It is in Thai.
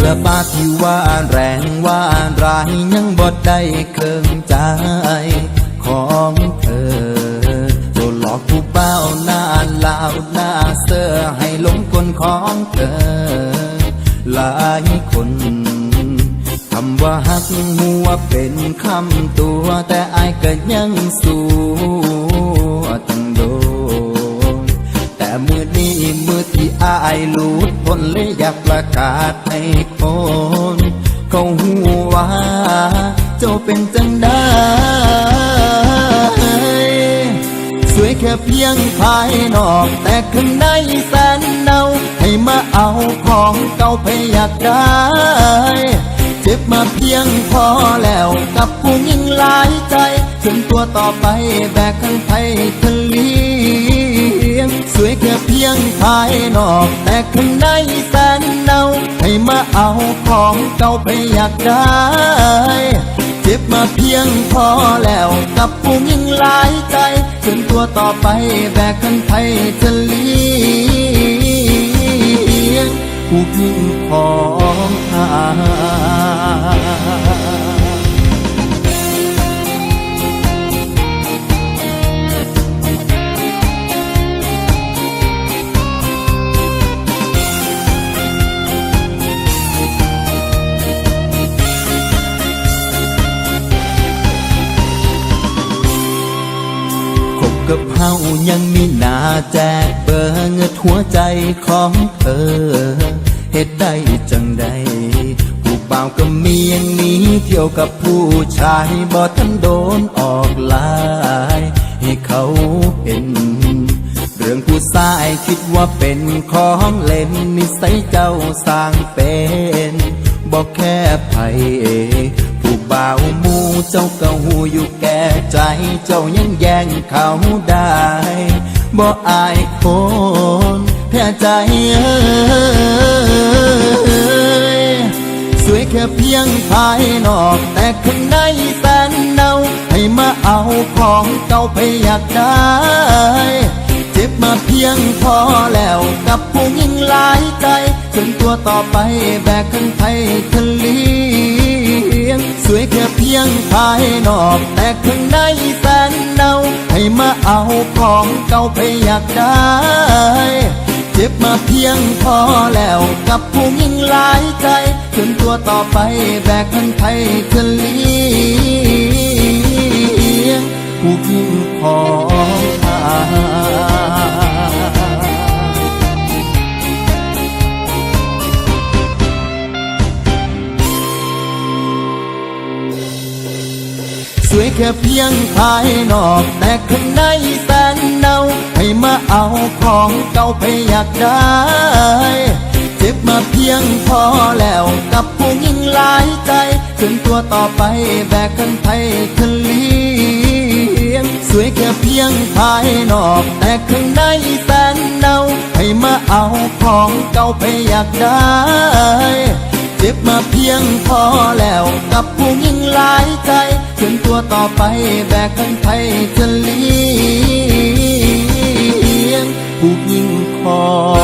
อปาที่ว่าแรงว่าร้ายยังบ่ได้เคิงใจของเธอโดนหลอกผู้เป้าหน้าลาวหน้าเสือให้หลงกลของเธอหลายคนคำว่าฮักมัวเป็นคำตัวแต่อายก็ยังสู้ตั้งโดนแต่มือนี้มือที่อายหลุดพ้นเลยอยากประกาศให้คนเขาหูว่าเจ้าเป็นจังได้สวยแค่เพียงภายนอกแต่ข้างในแสนเน่าให้มาเอาของเก่าไปอยากได้เจ็บมาเพียงพอแล้วกับผู้หญิงหลายใจจนตัวต่อไปแบกข้างไทยทะเลียงสวยแค่เพียงภายนอกแต่ข้างในแสนเน่าให้มาเอาของเก่าไปอยากได้เจ็บมาเพียงพอแล้วกับผู้หญิงหลายใจจนตัวต่อไปแบกข้างไทยทะเลียงผู้หญิงของทากับเฮายังมีหน้าแจกเบอร์เงินหัวใจของเธอเหตุใดจังใดผู้บ่าวก็มีอย่างนี้เที่ยวกับผู้ชายบ่ทันโดนออกลายให้เขาเห็นเรื่องผู้ชายคิดว่าเป็นของเล่นนิสัยเจ้าสร้างเป็นบอกแค่ไผผู้บ่าวมูเจ้าก็หูอยู่แก่ใจเจ้ายังแย่งเขาได้บ่อายคนแพ้ใจสวยแค่เพียงภายนอกแต่ข้างในแสนเน่าให้มาเอาของเก่าไปอยากได้เจ็บมาเพียงพอแล้วกับผู้หญิงหลายใจจนตัวต่อไปแบกข้างไทยทะเลียงสวยแค่เพียงภายนอกแต่ข้างในแสนเน่าให้มาเอาของเก่าไปอยากได้เจ็บมาเพียงพอแล้วกับผู้หญิงหลายใจจนตัวต่อไปแบกข้างไทยทะเลียงผู้หญิงของทาสวยแค่เพียงภายนอกแต่ข้างในแสนเน่าให้มาเอาของเก่าไปอยากได้เจ็บมาเพียงพอแล้วกับผู้หญิงหลายใจจนตัวต่อไปแบกข้างไทยทะเลียงสวยแค่เพียงภายนอกแต่ข้างในแสนเน่าให้มาเอาของเก่าไปอยากได้เจ็บมาเพียงพอแล้วกับผู้หญิงหลายใจจนตัวต่อไปแบกข้างไทยทะเลียงผู้หญิงของ